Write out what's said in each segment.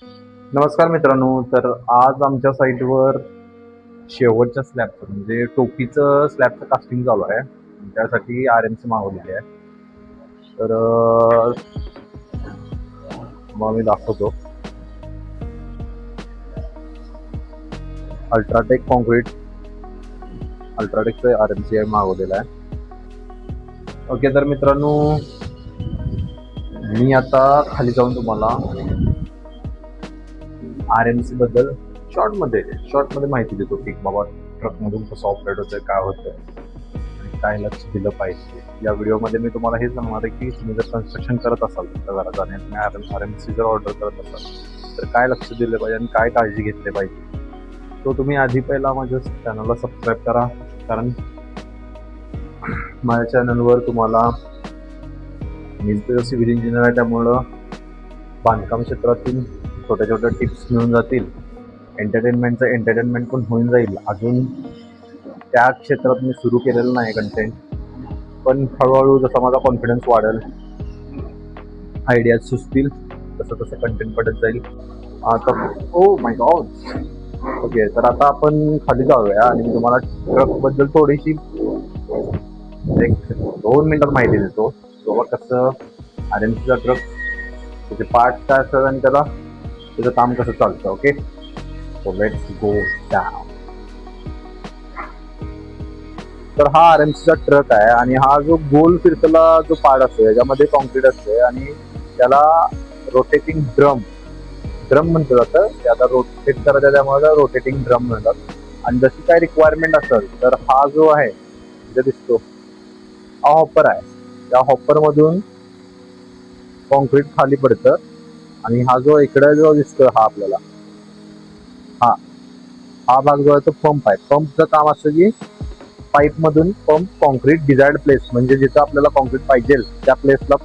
नमस्कार मित्रांनो. तर आज आमच्या साईटवर शेवटच्या स्लॅबचं म्हणजे टोपीचं स्लॅबचं कास्टिंग चालू आहे. त्यासाठी RMC मागवलेली आहे. तर मग मी दाखवतो. अल्ट्राटेक कॉन्क्रीट, अल्ट्राटेकचं RMC मागवलेलं आहे. ओके, तर मित्रांनो मी आता खाली जाऊन तुम्हाला RMC बद्दल शॉर्टमध्ये माहिती देतो की बाबा ट्रकमधून कसं ऑपरेट होतं, काय होतं आणि काय लक्ष दिलं पाहिजे. या व्हिडिओमध्ये मी तुम्हाला हे सांगणार आहे की तुम्ही जर कन्स्ट्रक्शन करत असाल तुमच्या घरात आणि तुम्ही RMC जर ऑर्डर करत असाल तर काय लक्ष दिलं पाहिजे आणि काय काळजी घेतली पाहिजे. तो तुम्ही आधी पहिला माझ्या चॅनलला सबस्क्राईब करा, कारण माझ्या चॅनलवर तुम्हाला मी सिव्हिल इंजिनियर आहे त्यामुळं बांधकाम क्षेत्रातील छोट्या छोट्या टिप्स मिळून जातील. एंटरटेनमेंट पण होऊन जाईल. अजून त्या क्षेत्रात मी सुरू केलेलं नाही कंटेंट, पण हळूहळू जसा माझा कॉन्फिडन्स वाढेल, आयडियाज सुचतील, तसं तसं कंटेंट पडत जाईल. आता ओ माय गॉड. ओके, तर आता आपण खाली जाऊया आणि मी तुम्हाला ट्रकबद्दल थोडीशी 2 मिनिटात माहिती देतो. बाबा कसं RMCचा ट्रक, त्याचे पार्ट्स काय असतात आणि त्याचं काम कसं चालतं. Okay, so let's go down. तर हा RMCचा ट्रक आहे आणि हा जो गोल फिरतला जो पार्ट असतो याच्यामध्ये कॉन्क्रीट असते आणि त्याला रोटेटिंग ड्रम म्हटलं जातं. ते आता रोटेट करायचं त्यामुळे रोटेटिंग ड्रम म्हणतात. आणि जशी काय रिक्वायरमेंट असेल तर हा जो आहे जे दिसतो हा हॉपर आहे. त्या हॉपरमधून कॉन्क्रीट खाली पडतं आणि हा जो इकडे जो दिसतो हा आपल्याला हा भाग जो आहे तो पंप आहे. पंपचं काम असतं की पाईपमधून पंप कॉन्क्रीट डिझायर्ड प्लेस म्हणजे जिथं आपल्याला कॉन्क्रीट पाहिजे त्या प्लेसला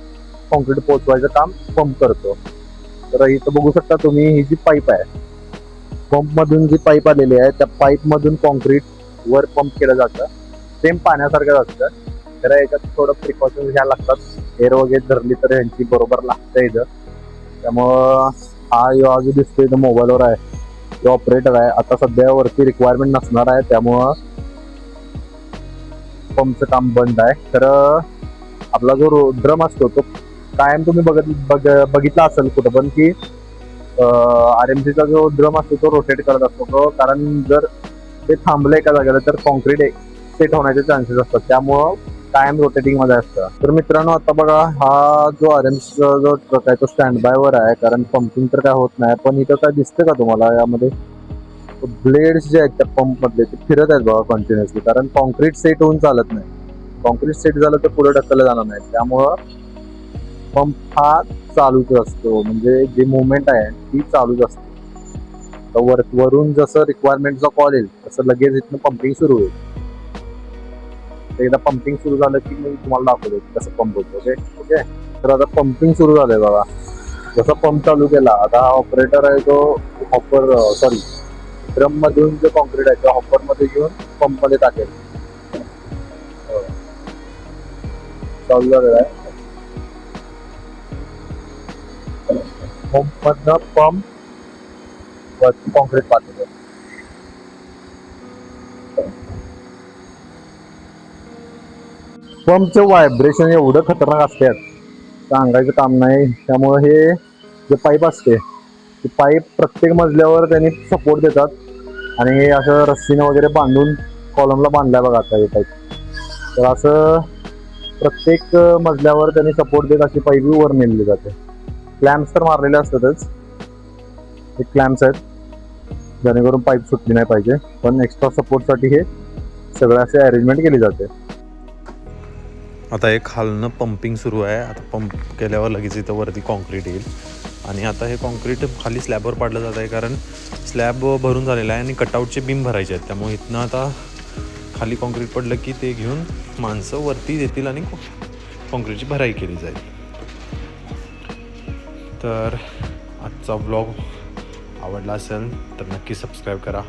कॉन्क्रीट पोहोचवायचं काम पंप करतो. तर इथं बघू शकता तुम्ही, ही जी पाईप आहे, पंपमधून जी पाईप आलेली आहे त्या पाईपमधून कॉन्क्रीट वर पंप केलं जातं. सेम पाण्यासारखं असतं. तर याच्यात थोडं प्रिकॉशन्स घ्यायला लागतात. एअर वगैरे धरली तर ह्यांची बरोबर लागतं इथं. त्यामुळं हा जो दिसतोय इथं मोबाईलवर आहे तो ऑपरेटर आहे. आता सध्या वरती रिक्वायरमेंट नसणार आहे त्यामुळं पंपचं काम बंद आहे. तर आपला जो ड्रम असतो तो कायम तुम्ही बघितला असेल कुठं पण की RMCचा जो ड्रम असतो तो रोटेट करत असतो. कारण जर ते थांबलं एका जागेला तर कॉन्क्रीट सेट होण्याचे चान्सेस असतात, त्यामुळं कायम रोटेटिंग मध्ये असतं. तर मित्रांनो आता बघा, हा जो RMCचा जो ट्रक आहे तो स्टँड बाय वर आहे, कारण पंपिंग तर काय होत नाही. पण इथं काय दिसतं का तुम्हाला, यामध्ये ब्लेड्स जे आहेत त्या पंप मधले ते फिरत आहेत बघा कंटिन्युअसली, कारण कॉन्क्रीट सेट होऊन चालत नाही. कॉन्क्रीट सेट झालं तर पुढे ढकललं जाणार नाही. त्यामुळं पंप हा चालूच असतो, म्हणजे जी मुवमेंट आहे ती चालूच असते. तर वरून जसं रिक्वायरमेंटचा कॉल येईल तसं लगेच इथनं पंपिंग सुरू होईल. एकदा पंपिंग सुरू झालं की मी तुम्हाला दाखवतो कसं पंप होतं. ओके ओके, तर आता पंपिंग सुरू झालंय बघा. जसं पंप चालू केला, आता हा ऑपरेटर आहे तो ड्रम मधून जे कॉन्क्रीट आहे त्या हॉपर मध्ये घेऊन पंप मध्ये टाकेल. चालू झालेला आहे. पंप मधनं पंप वरती कॉन्क्रीट पाठवतो. पंपचे व्हायब्रेशन एवढं खतरनाक असतात, सांगायचं काम नाही. त्यामुळे हे जे पाईप असते ती पाईप प्रत्येक मजल्यावर त्यांनी सपोर्ट देतात आणि हे असं रस्सीने वगैरे बांधून कॉलमला बांधलाय बघा आता हे पाईप. तर असं प्रत्येक मजल्यावर त्यांनी सपोर्ट देत अशी पाईप वर नेली जाते. क्लॅम्प्स तर मारलेले असतातच, हे क्लॅम्प्स आहेत जेणेकरून पाईप सुटली नाही पाहिजे, पण एक्स्ट्रा सपोर्टसाठी हे सगळं असे अरेंजमेंट केली जाते. आता एक खालनं पंपिंग सुरू आहे. आता पंप केल्यावर लगेच इथं वरती कॉन्क्रीट येईल आणि आता हे कॉन्क्रीट खाली स्लॅबवर पाडलं जात आहे, कारण स्लॅब भरून झालेला आहे आणि कटआउटचे बीम भरायचे आहेत. त्यामुळे इथनं आता खाली कॉन्क्रीट पडलं की ते घेऊन माणसं वरती येतील आणि कॉन्क्रीटची भराई केली जाईल. तर आजचा ब्लॉग आवडला असेल तर नक्की सबस्क्राईब करा.